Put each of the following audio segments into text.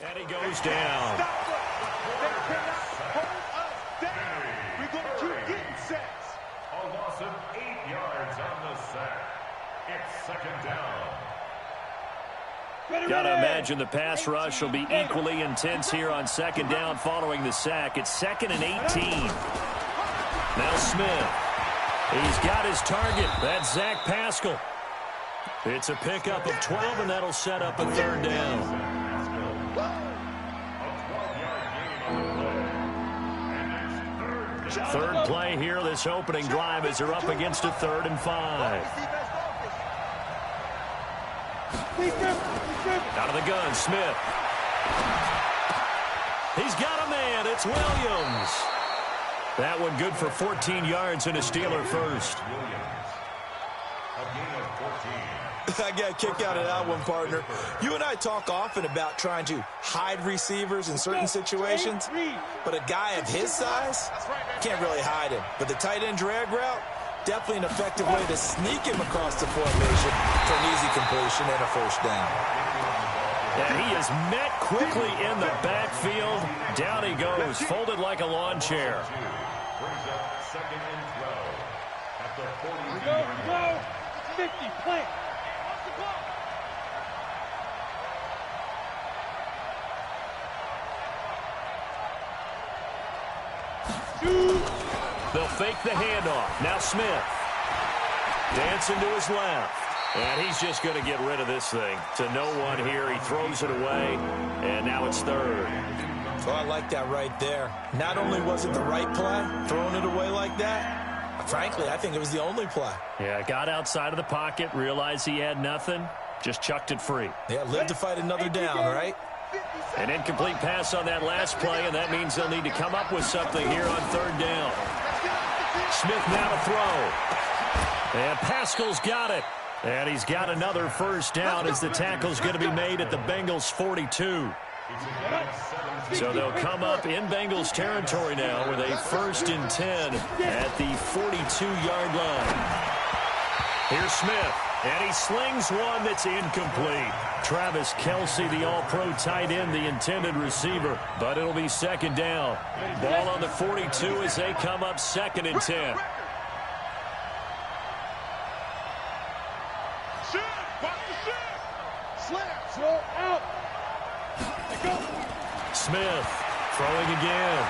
And he goes down. Stop us. They cannot hold us down. We're going to keep getting sacks. A loss of 8 yards on the sack. It's second down. Got to imagine the pass rush will be equally intense here on second down following the sack. It's 2nd and 18. Now Smith. He's got his target. That's Zach Pascal. It's a pickup of 12, and that'll set up a third down. Third play here, this opening drive, as they're up against a 3rd and 5. Out of the gun, Smith. He's got a man. It's Williams. That one good for 14 yards and a Steeler first. I got a kick out of that one, partner. You and I talk often about trying to hide receivers in certain situations, but a guy of his size can't really hide him. But the tight end drag route, definitely an effective way to sneak him across the formation for an easy completion and a first down. And he is met quickly in the backfield. Down he goes, folded like a lawn chair. Brings up 2nd and 12 at the 42. Go. 50, plant. They'll fake the handoff. Now Smith. Dancing to his left. And he's just going to get rid of this thing. To no one here. He throws it away. And now it's 3rd. Oh, I like that right there. Not only was it the right play, throwing it away like that, frankly, I think it was the only play. Yeah, got outside of the pocket, realized he had nothing, just chucked it free. Yeah, live to fight another down, right? An incomplete pass on that last play, and that means they'll need to come up with something here on 3rd down. Smith now to throw. And Pascal's got it. And he's got another first down as the tackle's going to be made at the Bengals' 42. So they'll come up in Bengals territory now with a 1st and 10 at the 42-yard line. Here's Smith, and he slings one that's incomplete. Travis Kelce, the all-pro tight end, the intended receiver, but it'll be 2nd down. Ball on the 42 as they come up 2nd and 10. Smith throwing again.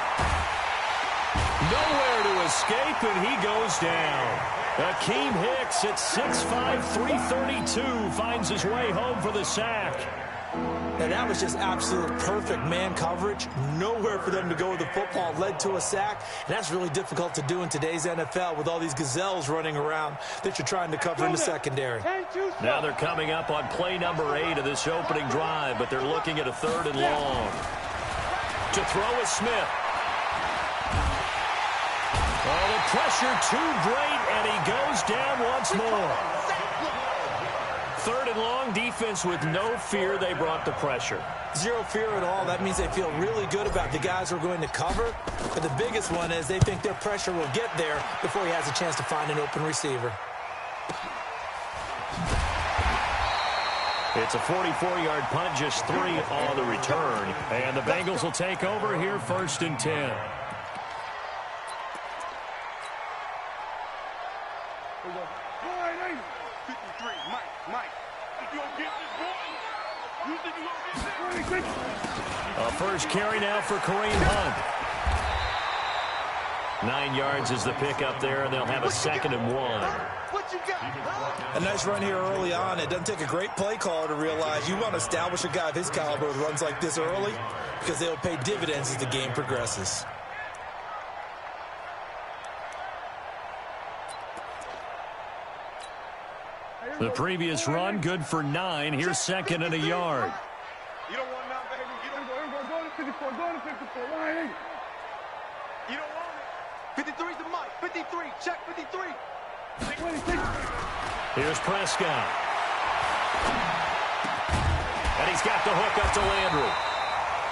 Nowhere to escape, and he goes down. Akeem Hicks at 6'5", 332 finds his way home for the sack. And that was just absolute perfect man coverage. Nowhere for them to go with the football. Led to a sack. And that's really difficult to do in today's NFL with all these gazelles running around that you're trying to cover in the secondary. Now they're coming up on play number 8 of this opening drive, but they're looking at a 3rd and long. To throw is Smith. Oh, the pressure too great, and he goes down once more. 3rd and long, defense with no fear. They brought the pressure. Zero fear at all. That means they feel really good about the guys who are going to cover. But the biggest one is they think their pressure will get there before he has a chance to find an open receiver. It's a 44-yard punt, just 3 on the return. And the Bengals will take over here 1st and 10. A first carry now for Kareem Hunt. 9 yards is the pickup there, and they'll have a 2nd and 1. A nice run here early on. It doesn't take a great play caller to realize you want to establish a guy of his caliber with runs like this early because they'll pay dividends as the game progresses. The previous run, good for 9. Here's 2nd and a yard. You don't want none, baby. You don't go to 54. Go to 54. Line 8. You don't want it. 53's the mic. 53. Check 53. Here's Prescott. And he's got the hook up to Landry.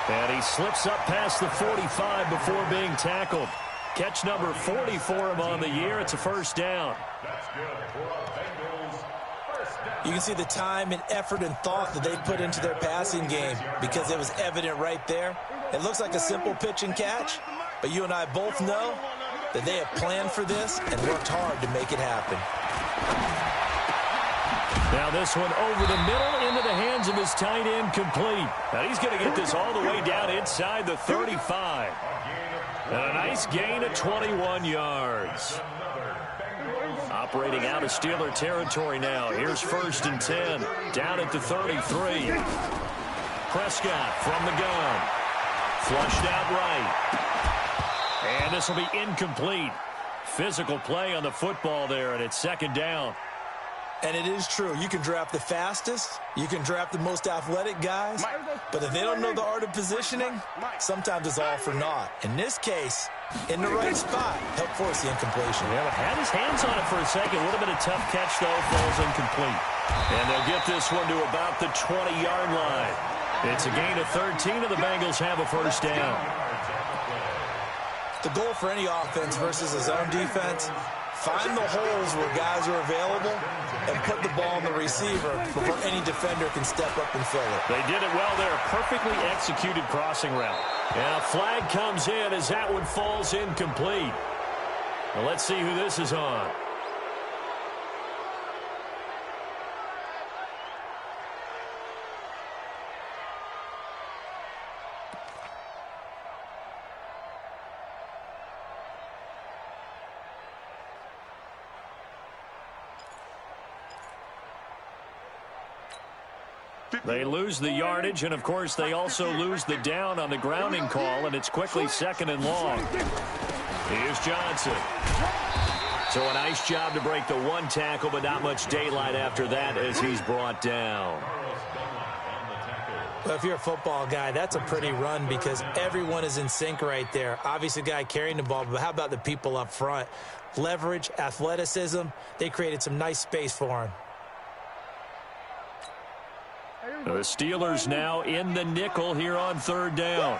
And he slips up past the 45 before being tackled. Catch number 40 for him on the year. It's a first down. That's good for a Bengals first down. You can see the time and effort and thought that they put into their passing game because it was evident right there. It looks like a simple pitch and catch, but you and I both know that they have planned for this and worked hard to make it happen. Now this one over the middle into the hands of his tight end, complete. Now he's going to get this all the way down inside the 35. And a nice gain of 21 yards. Operating out of Steeler territory now. Here's 1st and 10. Down at the 33. Prescott from the gun. Flushed out right. And this will be incomplete. Physical play on the football there, and it's 2nd down. And it is true. You can draft the fastest. You can draft the most athletic guys. But if they don't know the art of positioning, sometimes it's all for naught. In this case, in the right spot, helped force the incompletion. Yeah, had his hands on it for a second. Would have been a tough catch, though. Falls incomplete. And they'll get this one to about the 20-yard line. It's a gain of 13, and the Bengals have a 1st down. The goal for any offense versus a zone defense, find the holes where guys are available and put the ball on the receiver before any defender can step up and fill it. They did it well there. Perfectly executed crossing route. And a flag comes in as that one falls incomplete. Well, let's see who this is on. They lose the yardage, and, of course, they also lose the down on the grounding call, and it's quickly 2nd and long. Here's Johnson. So a nice job to break the one tackle, but not much daylight after that as he's brought down. Well, if you're a football guy, that's a pretty run because everyone is in sync right there. Obviously, the guy carrying the ball, but how about the people up front? Leverage, athleticism, they created some nice space for him. The Steelers now in the nickel here on 3rd down.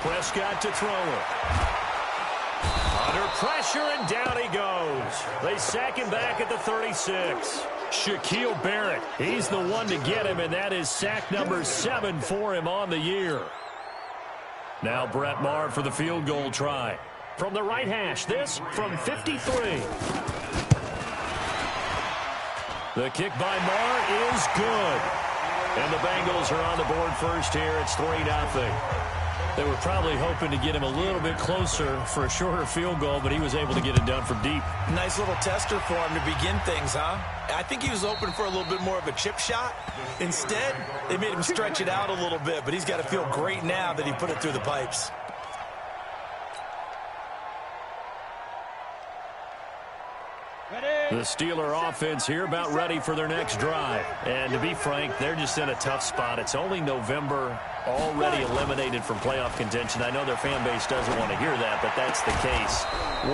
Prescott to throw it. Under pressure, and down he goes. They sack him back at the 36. Shaquille Barrett, he's the one to get him, and that is sack number 7 for him on the year. Now Brett Maher for the field goal try. From the right hash, this from 53. The kick by Maher is good. And the Bengals are on the board first here. It's 3-0. They were probably hoping to get him a little bit closer for a shorter field goal, but he was able to get it done from deep. Nice little tester for him to begin things, huh? I think he was open for a little bit more of a chip shot. Instead, they made him stretch it out a little bit, but he's got to feel great now that he put it through the pipes. The Steeler offense here about ready for their next drive. And to be frank, they're just in a tough spot. It's only November, already eliminated from playoff contention. I know their fan base doesn't want to hear that, but that's the case.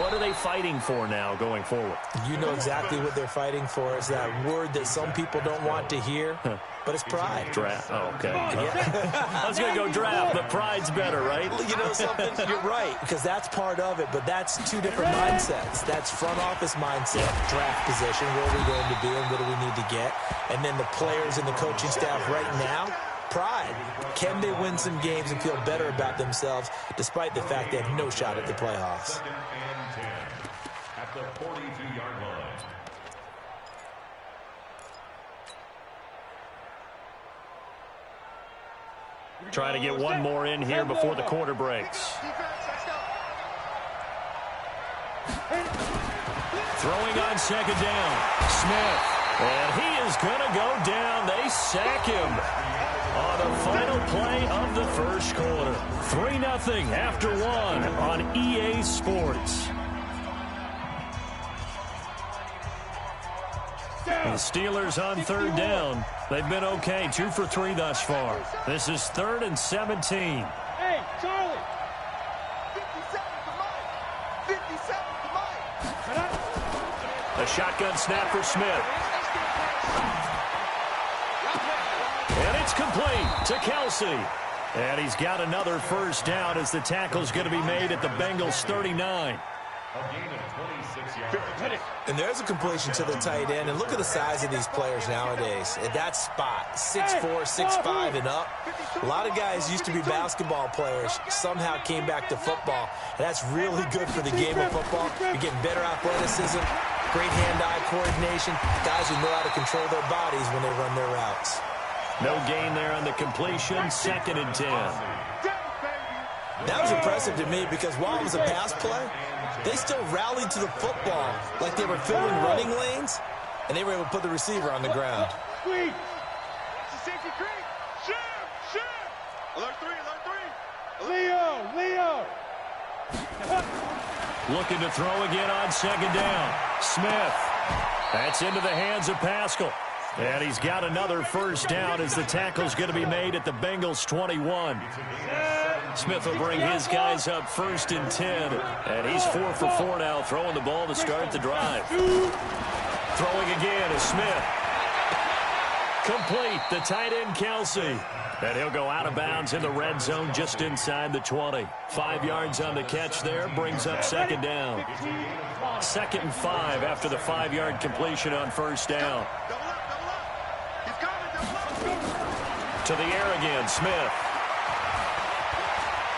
What are they fighting for now going forward? You know exactly what they're fighting for. Is that word that some people don't want to hear, but it's pride. Draft. Oh, okay. Yeah. I was going to go draft, but pride's better, right? You know something? You're right, because that's part of it, but that's two different mindsets. That's front office mindset, draft position, where are we going to be and what do we need to get? And then the players and the coaching staff right now, pride. Can they win some games and feel better about themselves despite the fact they have no shot at the playoffs? 2nd and 10 at the 42-yard line. Try to get one more in here before the quarter breaks. Throwing on 2nd down. Smith. And he is going to go down. They sack him on the final play of the first quarter. 3-0 after 1 on EA Sports. The Steelers on 3rd down. They've been okay, 2 for 3 thus far. This is 3rd and 17. Hey, Charlie. 57 to Mike. 57 to Mike. A shotgun snap for Smith. And it's complete to Kelsey. And he's got another first down as the tackle's going to be made at the Bengals 39. A gain of 26 yards. And there's a completion to the tight end. And look at the size of these players nowadays. At that spot, 6'4", 6'5", and up. A lot of guys used to be basketball players, somehow came back to football. And that's really good for the game of football. You're getting better athleticism, great hand-eye coordination, guys who know how to control their bodies when they run their routes. No gain there on the completion, 2nd and 10. That was impressive to me because while it was a pass play, they still rallied to the football like they were filling running lanes, and they were able to put the receiver on the ground. Leo! Looking to throw again on 2nd down. Smith. That's into the hands of Pascal. And he's got another 1st down as the tackle's going to be made at the Bengals 21. Smith will bring his guys up 1st and 10. And he's 4 for 4 now, throwing the ball to start the drive. Throwing again is Smith. Complete, the tight end Kelsey. And he'll go out of bounds in the red zone just inside the 20. 5 yards on the catch there, brings up 2nd down. 2nd and 5 after the 5-yard completion on 1st down. To the air again, Smith.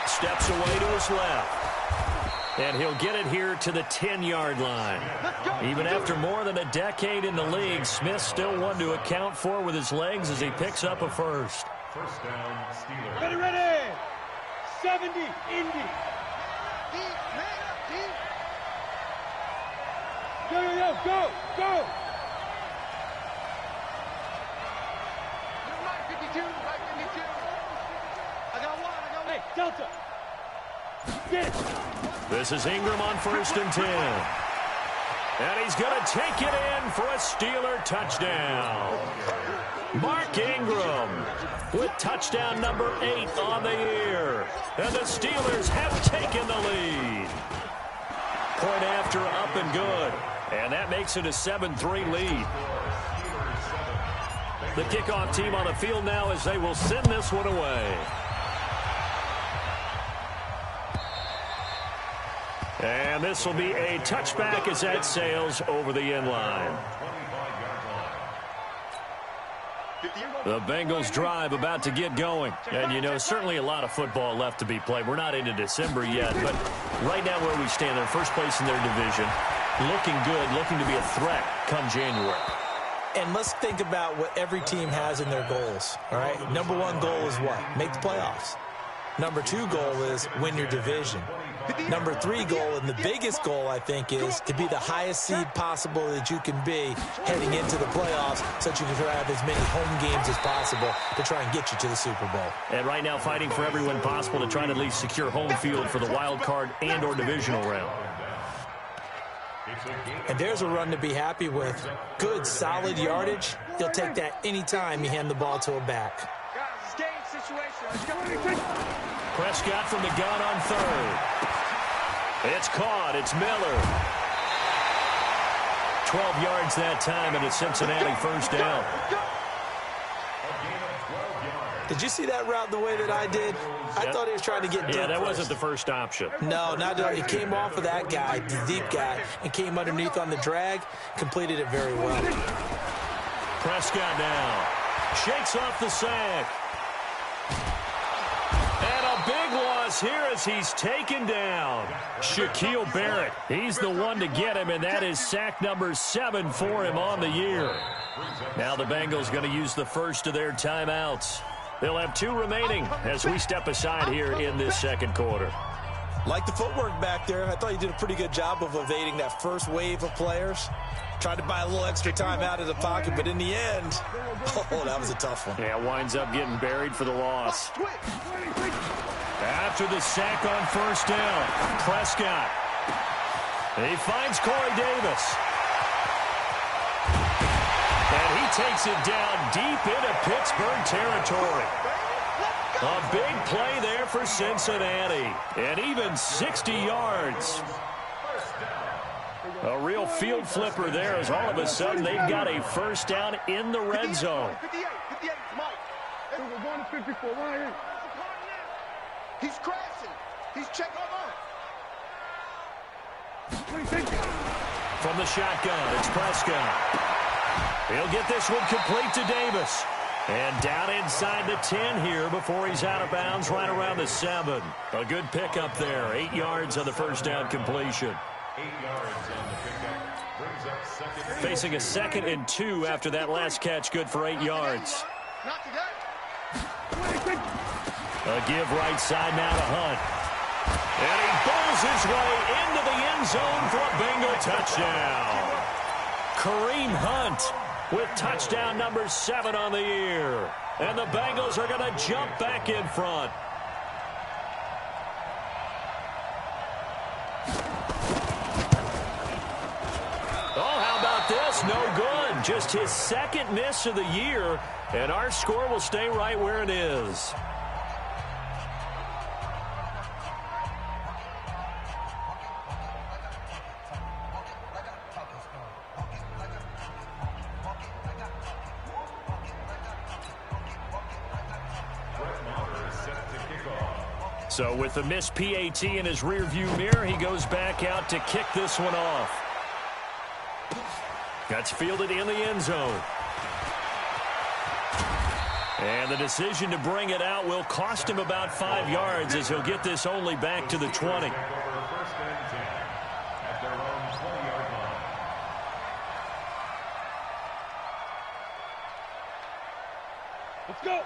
Steps away to his left. And he'll get it here to the 10-yard line. Even after more than a decade in the league, Smith still one to account for with his legs as he picks up a 1st. 1st down, Steelers. Ready! 70, Indy. Go! Hey, Delta. Get it. This is Ingram on 1st and 10. And he's going to take it in for a Steeler touchdown. Mark Ingram with touchdown number 8 on the year. And the Steelers have taken the lead. Point after, up and good. And that makes it a 7-3 lead. The kickoff team on the field now as they will send this one away. And this will be a touchback as that sails over the end line. The Bengals drive about to get going. And, you know, certainly a lot of football left to be played. We're not into December yet, but right now where we stand, they're first place in their division. Looking good, looking to be a threat come January. And let's think about what every team has in their goals, all right? Number 1 goal is what? Make the playoffs. Number 2 goal is win your division. Number 3 goal, and the biggest goal, I think, is to be the highest seed possible that you can be heading into the playoffs so that you can have as many home games as possible to try and get you to the Super Bowl. And right now fighting for every win possible to try and at least secure home field for the wild card and or divisional round. And there's a run to be happy with. Good, solid yardage. He'll take that anytime you hand the ball to a back. Prescott from the gun on 3rd. It's caught. It's Miller. 12 yards that time, and it's Cincinnati 1st down. Did you see that route the way that I did? I thought he was trying to get deep. Yeah, that first. wasn't the first option. No, not at all. He came off of that guy, the deep guy, and came underneath on the drag, completed it very well. Prescott now. Shakes off the sack. And a big loss here as he's taken down. Shaquille Barrett. He's the one to get him, and that is sack number 7 for him on the year. Now the Bengals going to use the first of their timeouts. They'll have 2 remaining as we step aside here in this 2nd quarter. Like the footwork back there, I thought you did a pretty good job of evading that first wave of players. Tried to buy a little extra time out of the pocket, but in the end, oh, that was a tough one. Yeah, winds up getting buried for the loss. After the sack on 1st down, Prescott. He finds Corey Davis. And he takes it down deep into Pittsburgh territory. A big play there for Cincinnati. And even 60 yards. A real field flipper there as all of a sudden they've got a 1st down in the red zone. 58, Mike. We're going to 54. Ryan. He's crashing. He's checking over. From the shotgun, it's Prescott. He'll get this one complete to Davis. And down inside the 10 here before he's out of bounds right around the 7. A good pickup there. 8 yards on the first down completion. 8 yards on the pickup. Brings up second. Facing a 2nd and 2 after that last catch, good for 8 yards. Not today. A give right side now to Hunt. And he bowls his way into the end zone for a Bengal touchdown. Kareem Hunt with touchdown number 7 on the year. And the Bengals are going to jump back in front. Oh, how about this? No good. Just his 2nd miss of the year. And our score will stay right where it is. So with the missed PAT in his rearview mirror, he goes back out to kick this one off. That's fielded in the end zone. And the decision to bring it out will cost him about 5 yards as he'll get this only back to the 20.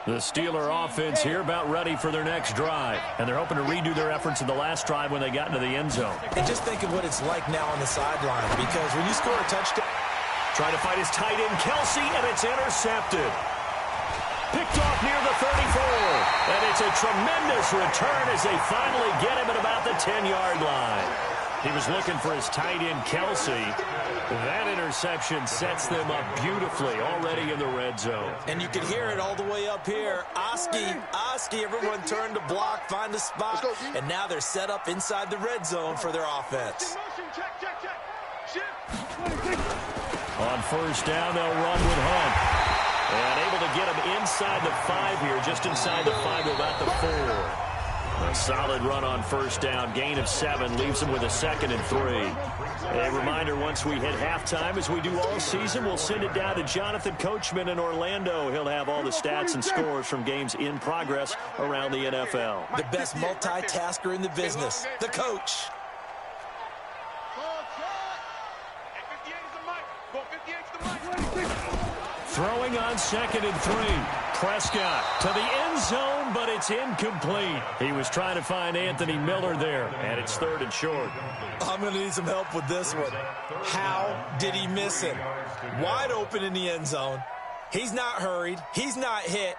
The Steeler offense here about ready for their next drive. And they're hoping to redo their efforts in the last drive when they got into the end zone. And just think of what it's like now on the sideline, because when you score a touchdown... Trying to fight his tight end, Kelsey, and it's intercepted. Picked off near the 34. And it's a tremendous return as they finally get him at about the 10-yard line. He was looking for his tight end, Kelsey. That interception sets them up beautifully already in the red zone. And you can hear it all the way up here. Oski, everyone turned to block, find a spot. And now they're set up inside the red zone for their offense. On first down, they'll run with Hunt. And able to get him inside the 5 here, just inside the 5 to about the 4. A solid run on first down. Gain of 7 leaves him with a 2nd and 3. A reminder, once we hit halftime, as we do all season, we'll send it down to Jonathan Coachman in Orlando. He'll have all the stats and scores from games in progress around the NFL. The best multitasker in the business, the coach. Throwing on 2nd and 3. Prescott to the end zone, but it's incomplete. He was trying to find Anthony Miller there, and it's 3rd and short. I'm going to need some help with this one. How did he miss him? Wide open in the end zone. He's not hurried. He's not hit.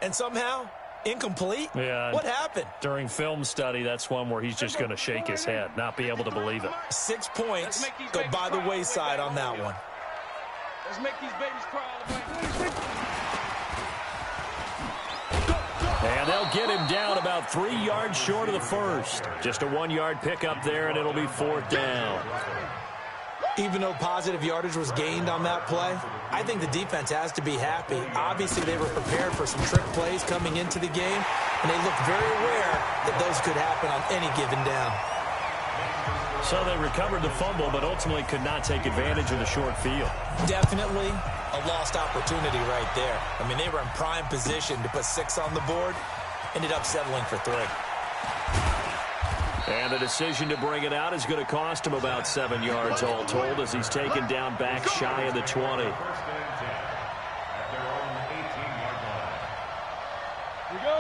And somehow, incomplete? Yeah. What happened? During film study, that's one where he's just going to shake his head, not be able to believe it. 6 points go by the wayside on that one. Let's make these babies cry all the way. And they'll get him down about 3 yards short of the first. Just a 1-yard pickup there, and it'll be 4th down. Even though positive yardage was gained on that play, I think the defense has to be happy. Obviously, they were prepared for some trick plays coming into the game, and they looked very aware that those could happen on any given down. So they recovered the fumble, but ultimately could not take advantage of the short field. Definitely a lost opportunity right there. I mean, they were in prime position to put 6 on the board, ended up settling for 3. And the decision to bring it out is going to cost him about 7 yards all told as he's taken down back shy of the 20.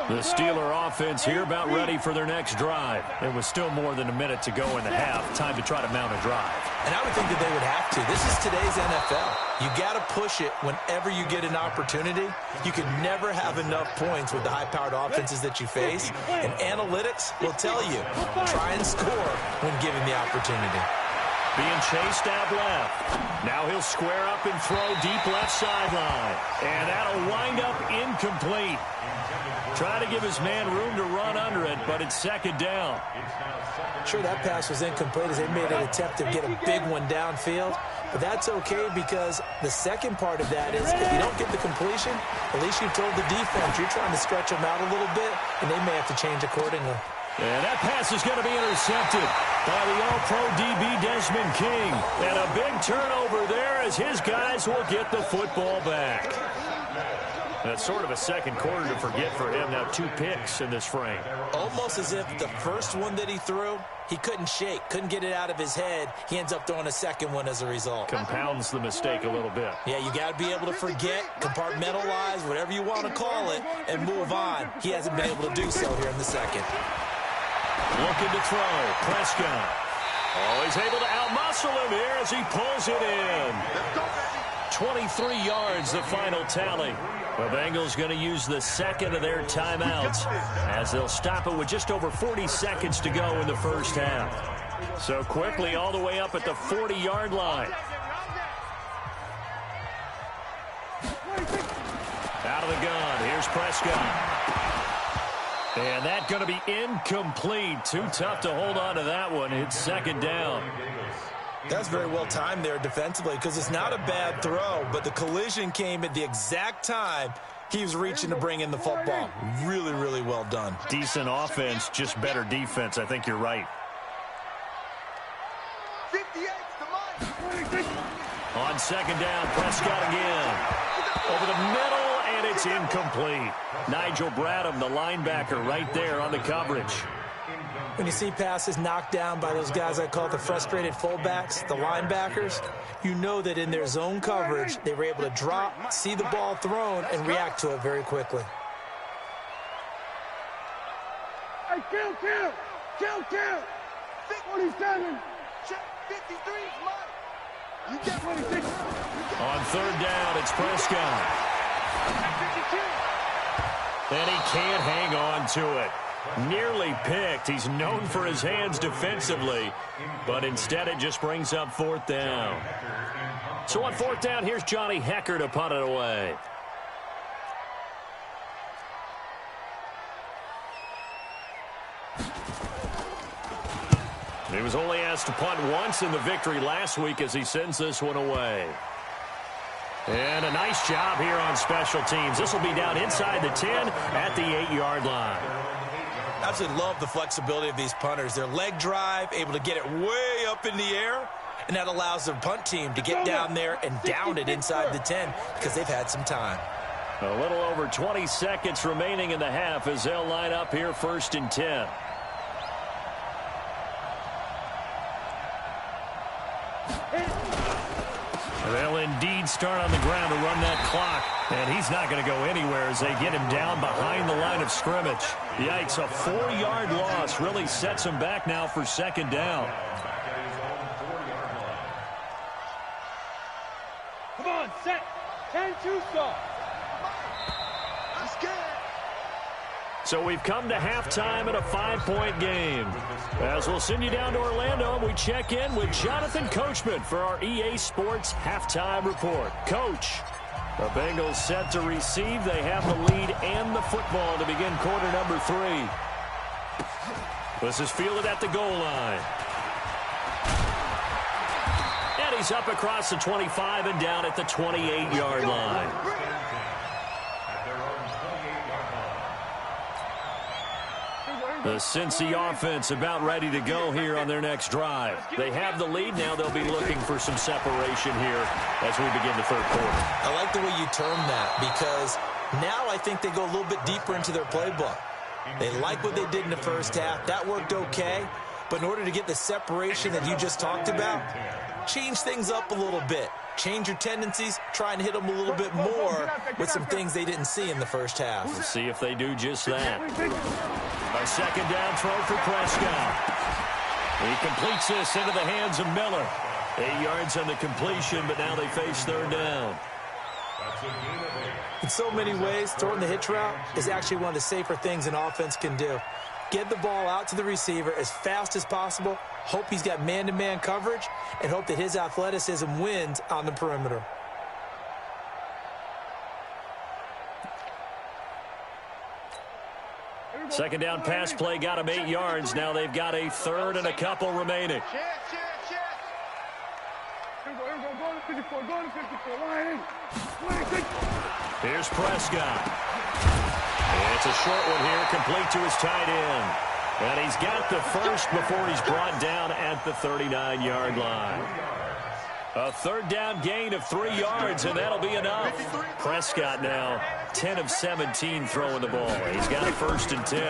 The Steeler offense here about ready for their next drive. It was still more than a minute to go in the half. Time to try to mount a drive. And I would think that they would have to. This is today's NFL. You got to push it whenever you get an opportunity. You can never have enough points with the high-powered offenses that you face. And analytics will tell you, try and score when given the opportunity. Being chased out left. Now he'll square up and throw deep left sideline. And that'll wind up incomplete. Trying to give his man room to run under it, but it's 2nd down. Sure, that pass was incomplete as they made an attempt to get a big one downfield. But that's okay because the second part of that is if you don't get the completion, at least you've told the defense you're trying to stretch them out a little bit, and they may have to change accordingly. And that pass is going to be intercepted. by the All-Pro DB Desmond King. And a big turnover there as his guys will get the football back. That's sort of a second quarter to forget for him. Now 2 picks in this frame. Almost as if the first one that he threw, he couldn't shake, couldn't get it out of his head. He ends up throwing a second one as a result. Compounds the mistake a little bit. Yeah, you got to be able to forget, compartmentalize, whatever you want to call it, and move on. He hasn't been able to do so here in the second. Looking to throw. Prescott. Oh, he's able to outmuscle him here as he pulls it in. 23 yards, the final tally. The Bengals going to use the second of their timeouts as they'll stop it with just over 40 seconds to go in the first half. So quickly all the way up at the 40-yard line. Out of the gun. Here's Prescott. And that's going to be incomplete. Too tough to hold on to that one. It's second down. That's very well timed there defensively because it's not a bad throw, but the collision came at the exact time he was reaching to bring in the football. Really, really well done. Decent offense, just better defense. I think you're right. 58's the mic. On second down, Prescott again. Over the middle, and it's incomplete. Nigel Bradham, the linebacker, right there on the coverage. When you see passes knocked down by those guys I call the frustrated fullbacks, the linebackers, you know that in their zone coverage, they were able to drop, see the ball thrown, and react to it very quickly. Hey, kill. 47. Check 53's mic. You get 26. On third down, it's Prescott. 52. And he can't hang on to it. Nearly picked. He's known for his hands defensively, but instead it just brings up fourth down. So on fourth down, here's Johnny Hecker to punt it away. He was only asked to punt once in the victory last week as he sends this one away. And a nice job here on special teams. This will be down inside the 10 at the 8-yard line. Absolutely love the flexibility of these punters. Their leg drive, able to get it way up in the air, and that allows the punt team to get down there and down it inside the 10 because they've had some time. A little over 20 seconds remaining in the half as they'll line up here first and 10. They'll indeed start on the ground to run that clock. And he's not going to go anywhere as they get him down behind the line of scrimmage. Yikes, a 4-yard loss really sets him back now for second down. Come on, set. 10-2 stop. I'm scared. So we've come to halftime in a 5-point game. As we'll send you down to Orlando, and we check in with Jonathan Coachman for our EA Sports Halftime Report. Coach, the Bengals set to receive. They have the lead and the football to begin quarter number 3. This is fielded at the goal line. And he's up across the 25 and down at the 28-yard line. The Cincy offense about ready to go here on their next drive. They have the lead now. They'll be looking for some separation here as we begin the third quarter. I like the way you term that because now I think they go a little bit deeper into their playbook. They like what they did in the first half. That worked okay. But in order to get the separation that you just talked about, change things up a little bit. Change your tendencies, try and hit them a little bit more with some things they didn't see in the first half. We'll see if they do just that. A second down throw for Prescott. He completes this into the hands of Miller. 8 yards on the completion, but now they face third down. In so many ways, throwing the hitch route is actually one of the safer things an offense can do. Get the ball out to the receiver as fast as possible, hope he's got man-to-man coverage, and hope that his athleticism wins on the perimeter. Second down pass play got him 8 yards. Now they've got a third and a couple remaining. Here's Prescott. And it's a short one here, complete to his tight end. And he's got the first before he's brought down at the 39-yard line. A third down gain of 3 yards, and that'll be enough. Prescott now 10 of 17 throwing the ball. He's got a 1st and 10.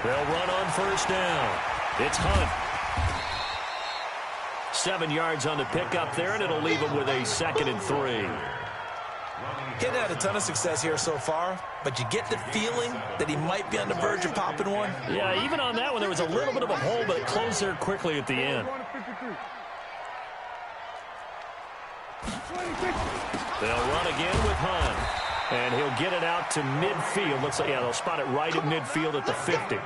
They'll run on 1st down. It's Hunt. 7 yards on the pickup there, and it'll leave him with a 2nd and 3. He's had a ton of success here so far, but you get the feeling that he might be on the verge of popping one. Yeah, even on that one, there was a little bit of a hole, but it closed there quickly at the end. They'll run again with Hunt, and he'll get it out to midfield. Looks like, yeah, they'll spot it right at midfield at the 50.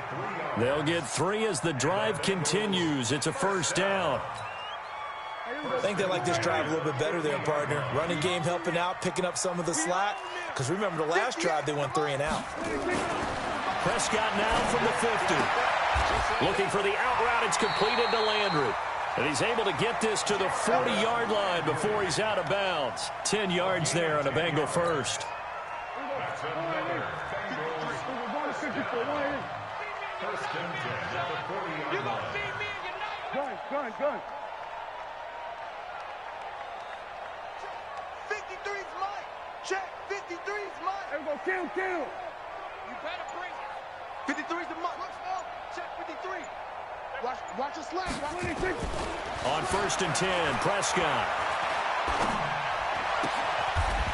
They'll get 3 as the drive continues. It's a 1st down. I think they like this drive a little bit better there, partner. Running game helping out, picking up some of the slack. Because remember, the last drive, they went 3 and out. Prescott now from the 50. Looking for the out route. It's completed to Landry. And he's able to get this to the 40-yard line before he's out of bounds. 10 yards there on a Bengal first. Gun. 53's mine. Check. 53's mine. There we go. Kill. You better bring it. 53's the mine. Check 53. Watch the slack. On 1st and 10, Prescott.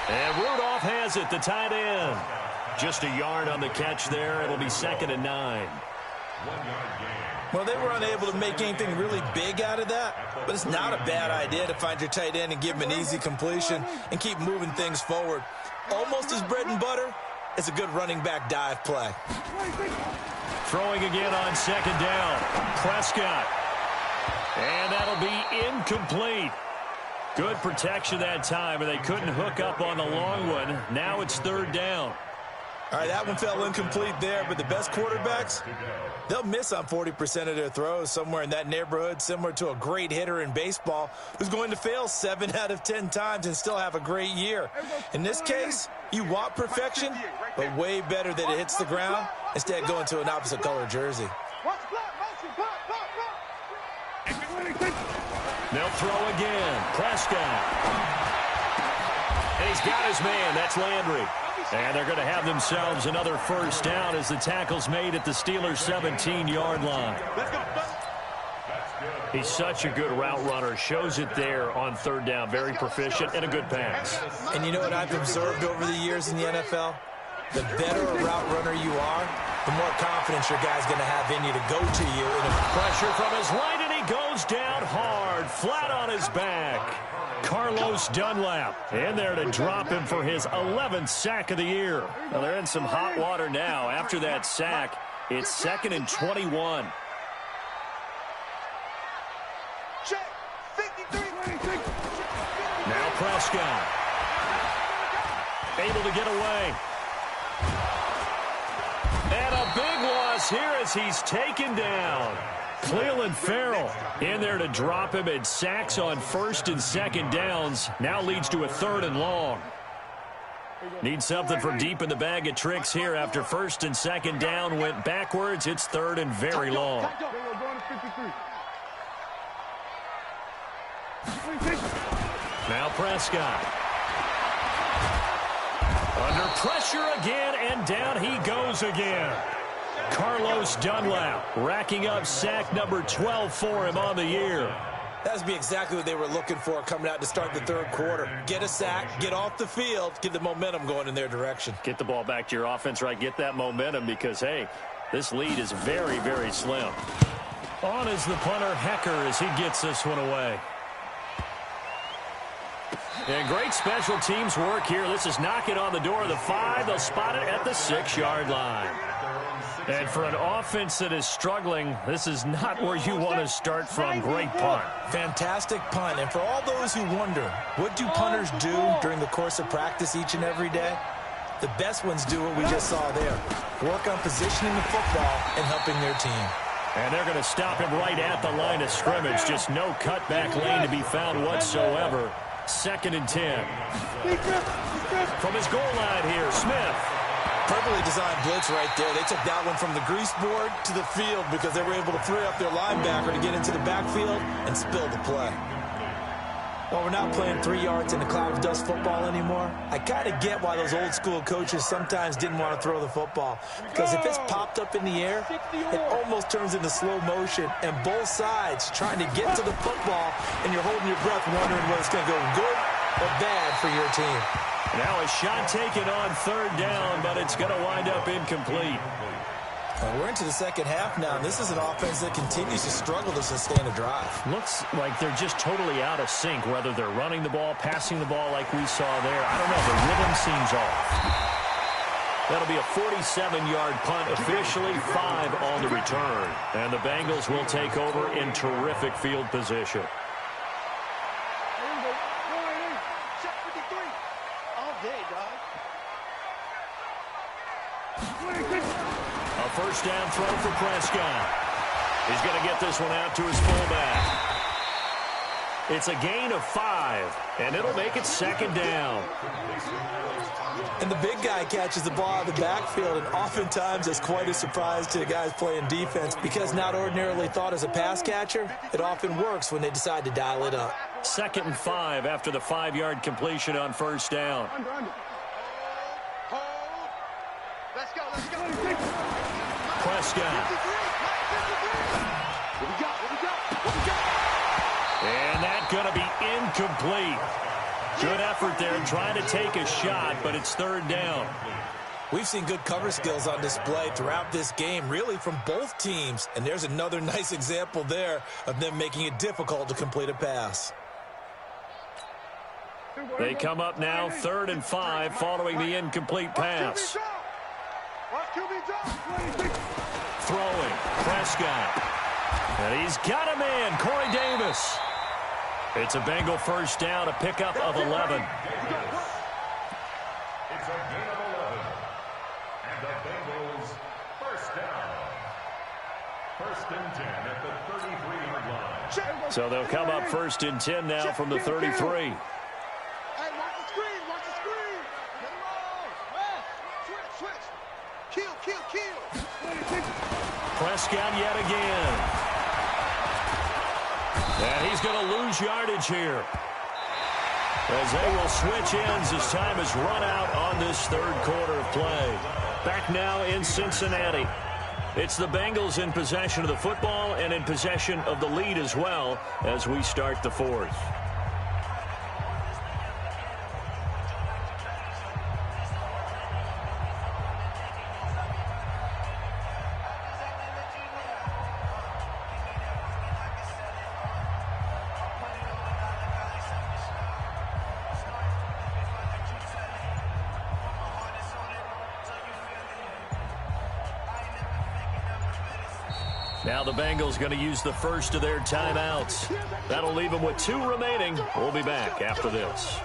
And Rudolph has it, the tight end. Just a yard on the catch there. It'll be 2nd and 9. Well, they were unable to make anything really big out of that, but it's not a bad idea to find your tight end and give him an easy completion and keep moving things forward. Almost as bread and butter as a good running back dive play. Throwing again on 2nd down. Prescott. And that'll be incomplete. Good protection that time, and they couldn't hook up on the long one. Now it's 3rd down. All right, that one fell incomplete there, but the best quarterbacks, they'll miss on 40% of their throws, somewhere in that neighborhood, similar to a great hitter in baseball who's going to fail 7 out of 10 times and still have a great year. In this case, you want perfection, but way better that it hits the ground instead of going to an opposite color jersey. They'll throw again. Prescott. And he's got his man. That's Landry. And they're going to have themselves another 1st down as the tackle's made at the Steelers' 17-yard line. He's such a good route runner. Shows it there on 3rd down. Very proficient and a good pass. And you know what I've observed over the years in the NFL? The better a route runner you are, the more confidence your guy's going to have in you to go to you. Pressure from his right, and he goes down hard, flat on his back. Carlos Dunlap in there to drop him for his 11th sack of the year. Well, they're in some hot water now. After that sack, it's 2nd and 21. Check. 53. Now Prescott. Able to get away. And a big loss here as he's taken down. Cleveland Farrell in there to drop him, and sacks on 1st and 2nd downs. Now leads to a 3rd and long. Need something from deep in the bag of tricks here after 1st and 2nd down went backwards. It's 3rd and very long. Now Prescott. Under pressure again, and down he goes again. Carlos Dunlap racking up sack number 12 for him on the year. That would be exactly what they were looking for coming out to start the 3rd quarter. Get a sack, get off the field, get the momentum going in their direction. Get the ball back to your offense, right? Get that momentum because, hey, this lead is very, very slim. On is the punter, Hecker, as he gets this one away. And great special teams work here. This is knocking on the door of the 5. They'll spot it at the 6-yard line. And for an offense that is struggling, this is not where you want to start from. Great punt. Fantastic punt. And for all those who wonder, what do punters do during the course of practice each and every day? The best ones do what we just saw there. Work on positioning the football and helping their team. And they're going to stop him right at the line of scrimmage. Just no cutback lane to be found whatsoever. 2nd and 10. From his goal line here, Smith. Perfectly designed blitz right there. They took that one from the grease board to the field because they were able to free up their linebacker to get into the backfield and spill the play. Well, we're not playing 3 yards in a cloud of dust football anymore. I kind of get why those old school coaches sometimes didn't want to throw the football. Because if it's popped up in the air, it almost turns into slow motion. And both sides trying to get to the football, and you're holding your breath wondering whether it's going to go good or bad for your team. Now a shot taken on third down, but it's going to wind up incomplete. We're into the second half now, and this is an offense that continues to struggle to sustain a drive. Looks like they're just totally out of sync, whether they're running the ball, passing the ball like we saw there. I don't know. The rhythm seems off. That'll be a 47-yard punt, officially 5 on the return. And the Bengals will take over in terrific field position. A first down throw for Prescott. He's going to get this one out to his fullback. It's a gain of 5, and it'll make it second down. And the big guy catches the ball out of the backfield, and oftentimes it's quite a surprise to the guys playing defense because not ordinarily thought as a pass catcher, it often works when they decide to dial it up. 2nd and 5 after the 5-yard completion on first down. Prescott. And that's going to be incomplete. Good effort there trying to take a shot, but it's third down. We've seen good cover skills on display throughout this game, really from both teams. And there's another nice example there of them making it difficult to complete a pass. They come up now 3rd and 5 following the incomplete pass. Throwing, Prescott. And he's got a man, Corey Davis. It's a Bengal first down, a pickup of 11. It's a gain of 11. And the Bengals first down. 1st and 10 at the 33-yard line. So they'll come up 1st and 10 now from the 33. Prescott yet again. And he's going to lose yardage here, as they will switch ends as time has run out on this 3rd quarter of play. Back now in Cincinnati. It's the Bengals in possession of the football and in possession of the lead as well as we start the 4th. Now the Bengals going to use the first of their timeouts. That'll leave them with 2 remaining. We'll be back after this.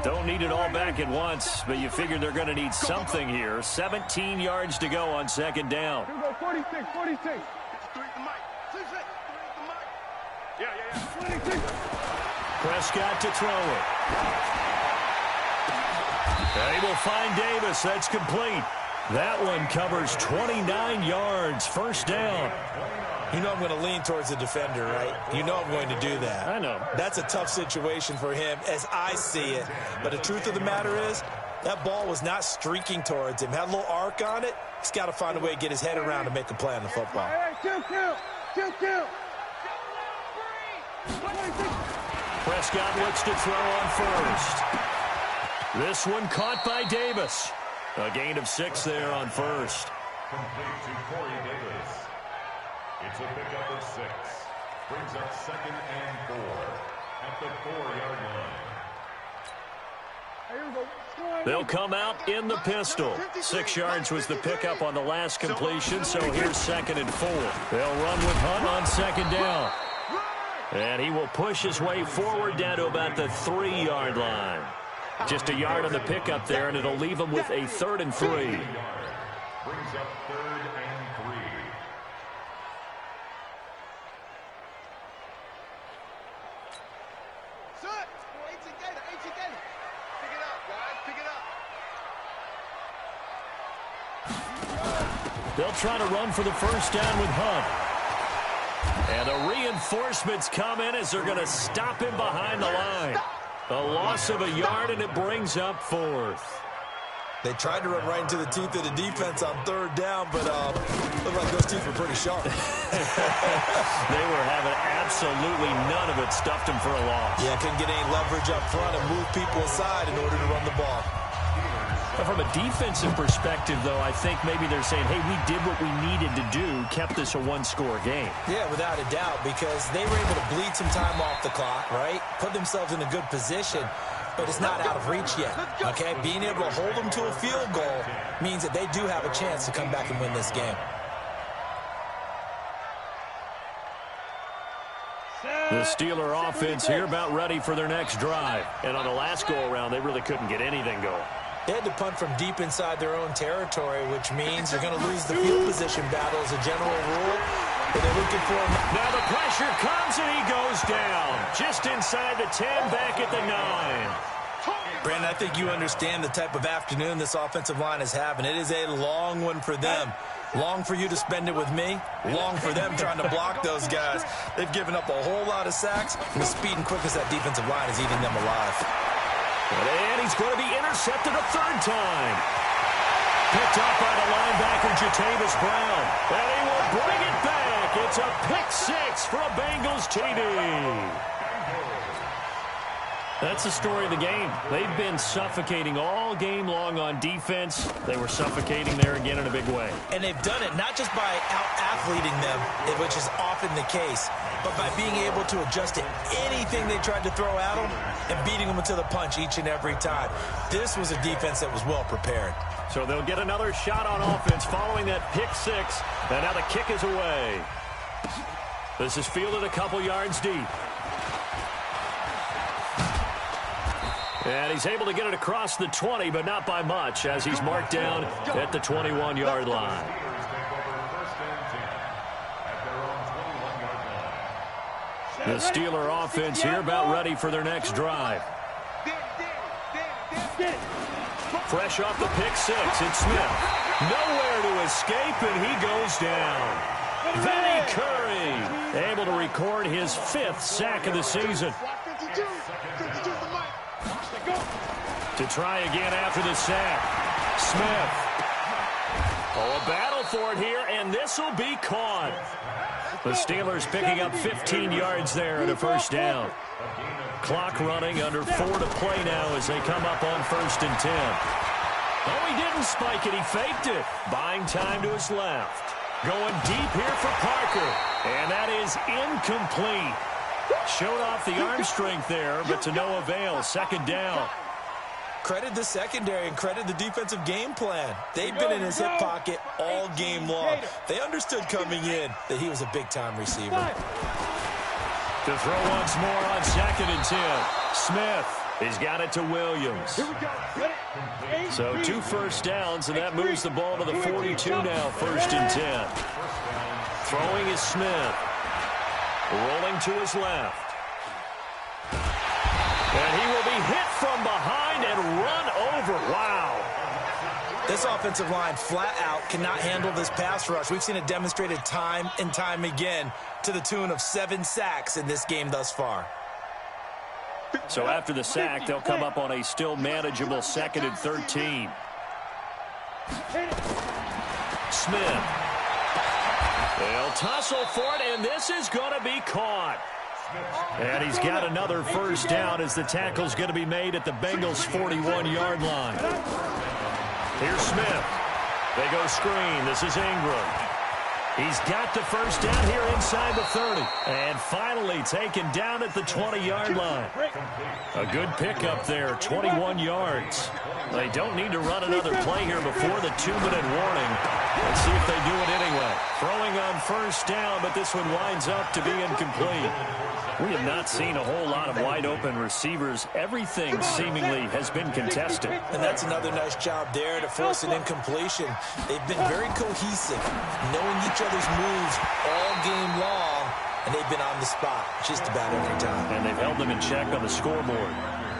Don't need it all back at once, but you figure they're going to need something here. 17 yards to go on 2nd down. 46. Prescott to throw it. And he will find Davis. That's complete. That one covers 29 yards. First down. You know I'm going to lean towards the defender, right? You know I'm going to do that. I know. That's a tough situation for him as I see it. But the truth of the matter is, that ball was not streaking towards him. Had a little arc on it. He's got to find a way to get his head around to make a play on the football. Kill. Prescott looks to throw on first. This one caught by Davis. A gain of 6 there on first. Complete to Corey Davis. It's a pickup of 6. Brings up 2nd and 4 at the 4-yard line. They'll come out in the pistol. 6 yards was the pickup on the last completion, so here's 2nd and 4. They'll run with Hunt on 2nd down. And he will push his way forward down to about the 3-yard line. Just a yard on the pickup there, and it'll leave him with a 3rd and 3. Brings up 3rd and 3. Pick it up, guys. Pick it up. They'll try to run for the first down with Hunt. And the reinforcements come in as they're going to stop him behind the line. A loss of a yard, and it brings up 4th. They tried to run right into the teeth of the defense on 3rd down, but looked like those teeth were pretty sharp. They were having absolutely none of it. Stuffed him for a loss. Yeah, couldn't get any leverage up front and move people aside in order to run the ball. But from a defensive perspective, though, I think maybe they're saying, hey, we did what we needed to do, kept this a one-score game. Yeah, without a doubt, because they were able to bleed some time off the clock, right? Put themselves in a good position, but it's not out of reach yet, okay? Being able to hold them to a field goal means that they do have a chance to come back and win this game. The Steeler offense here about ready for their next drive. And on the last go-around, they really couldn't get anything going. They had to punt from deep inside their own territory, which means you're going to lose the field position battle as a general rule. But they're looking for him. Now the pressure comes, and he goes down. Just inside the 10, back at the 9. Brandon, I think you understand the type of afternoon this offensive line is having. It is a long one for them. Long for you to spend it with me. Long for them trying to block those guys. They've given up a whole lot of sacks, and the speed and quickness of that defensive line is eating them alive. And he's going to be intercepted a 3rd time. Picked up by the linebacker, Jatavis Brown. And he will bring it back. It's a pick 6 for a Bengals TD. That's the story of the game. They've been suffocating all game long on defense. They were suffocating there again in a big way. And they've done it not just by out-athleting them, which is often the case, but by being able to adjust to anything they tried to throw at them and beating them into the punch each and every time. This was a defense that was well prepared. So they'll get another shot on offense following that pick 6. And now the kick is away. This is fielded a couple yards deep. And he's able to get it across the 20, but not by much, as he's marked down at the 21-yard line. The Steeler offense here about ready for their next drive. Fresh off the pick 6, it's Smith. Nowhere to escape, and he goes down. Vinny Curry able to record his 5th sack of the season. To try again after the sack. Smith. Oh, a battle for it here, and this will be caught. The Steelers picking up 15 yards there at a 1st down. Clock running, under 4 to play now as they come up on 1st and 10. Oh, he didn't spike it. He faked it. Buying time to his left. Going deep here for Parker. And that is incomplete. Showed off the arm strength there, but to no avail. 2nd down. Credit the secondary and credit the defensive game plan. They've been in his hip pocket all game long. They understood coming in that he was a big-time receiver. To throw once more on 2nd and 10. Smith, he's got it to Williams. So 2 first downs, and that moves the ball to the 42 now, 1st and 10. Throwing is Smith. Rolling to his left. And he will be hit from behind and run over. Wow. This offensive line flat out cannot handle this pass rush. We've seen it demonstrated time and time again to the tune of 7 sacks in this game thus far. So after the sack, they'll come up on a still manageable 2nd and 13. Smith. They'll tussle for it, and this is going to be caught. And he's got another 1st down as the tackle's going to be made at the Bengals' 41-yard line. Here's Smith. They go screen. This is Ingram. He's got the 1st down here inside the 30. And finally taken down at the 20-yard line. A good pickup there, 21 yards. They don't need to run another play here before the 2-minute warning. Let's see if they do it anyway. Throwing on 1st down, but this one winds up to be incomplete. We have not seen a whole lot of wide-open receivers. Everything seemingly has been contested. And that's another nice job there to force an incompletion. They've been very cohesive, knowing each other's moves all game long, and they've been on the spot just about every time. And they've held them in check on the scoreboard.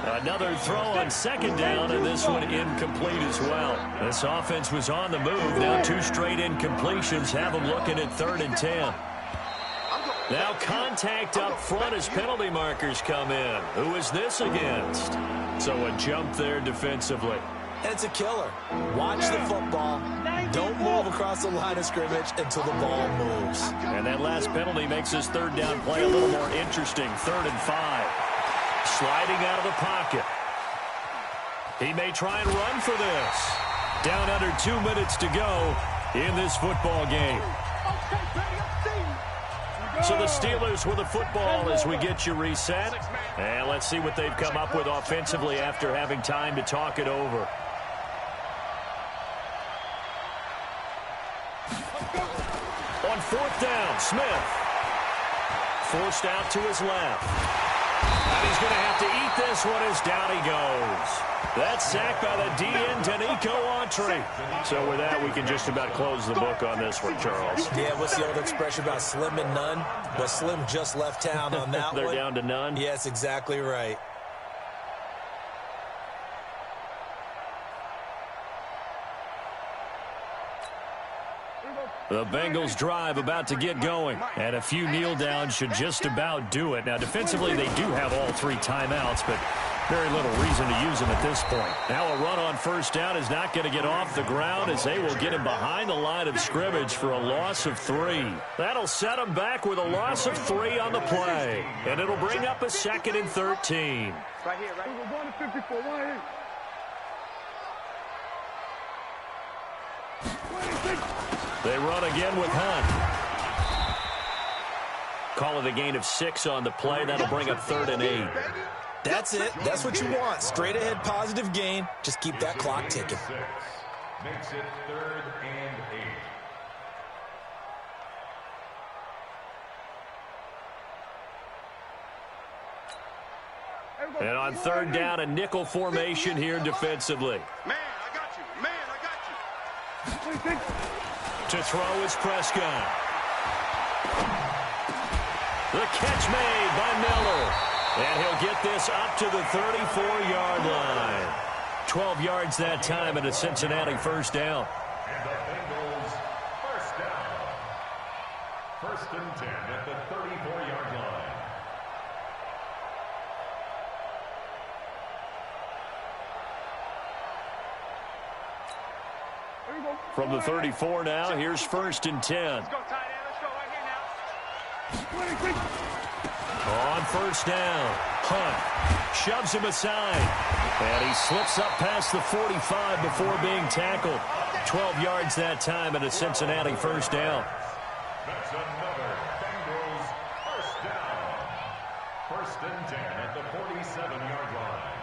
Another throw on second down, and this one incomplete as well. This offense was on the move. Now 2 straight incompletions have them looking at 3rd and 10. Now contact up front as penalty markers come in. Who is this against? So a jump there defensively. And it's a killer. Watch the football. Don't move across the line of scrimmage until the ball moves. And that last penalty makes this 3rd down play a little more interesting. 3rd and 5. Sliding out of the pocket. He may try and run for this. Down under 2 minutes to go in this football game. So the Steelers with the football as we get you reset. And let's see what they've come up with offensively after having time to talk it over. On 4th down, Smith. Forced out to his left. And he's going to have to eat this one as down he goes. That's sacked by the DN, Danico Autry. So with that, we can just about close the book on this one, Charles. Yeah, what's the old expression about slim and none? Well, Slim just left town on that one. They're down to none? Yes, exactly right. The Bengals drive about to get going, and a few kneel downs should just about do it. Now, defensively, they do have all 3 timeouts, but very little reason to use them at this point. Now a run on 1st down is not going to get off the ground as they will get him behind the line of scrimmage for a loss of 3. That'll set him back with a loss of 3 on the play, and it'll bring up a 2nd and 13. Right here, right here. They run again with Hunt. Call it a gain of 6 on the play. That'll bring up 3rd and 8. That's it. That's what you want. Straight ahead positive gain. Just keep that clock ticking. Makes it 3rd and 8. And on 3rd down, a nickel formation here defensively. Man, I got you. Man, I got you. To throw is Prescott. The catch made by Miller. And he'll get this up to the 34-yard line. 12 yards that time and a Cincinnati 1st down. And the Bengals 1st down. 1st and 10 at the 34-yard line. From the 34 now, here's 1st and 10. Let's go, tight end. Let's go right here now. On 1st down, Hunt shoves him aside. And he slips up past the 45 before being tackled. 12 yards that time and a Cincinnati 1st down. That's another Bengals 1st down. 1st and 10 at the 47-yard line.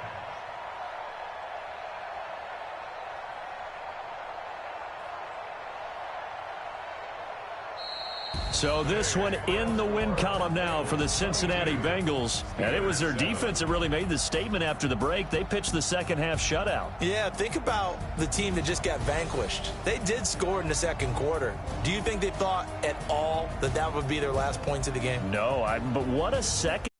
So this one in the win column now for the Cincinnati Bengals. And it was their defense that really made the statement after the break. They pitched the 2nd half shutout. Yeah, think about the team that just got vanquished. They did score in the 2nd quarter. Do you think they thought at all that that would be their last points of the game? No, but what a second.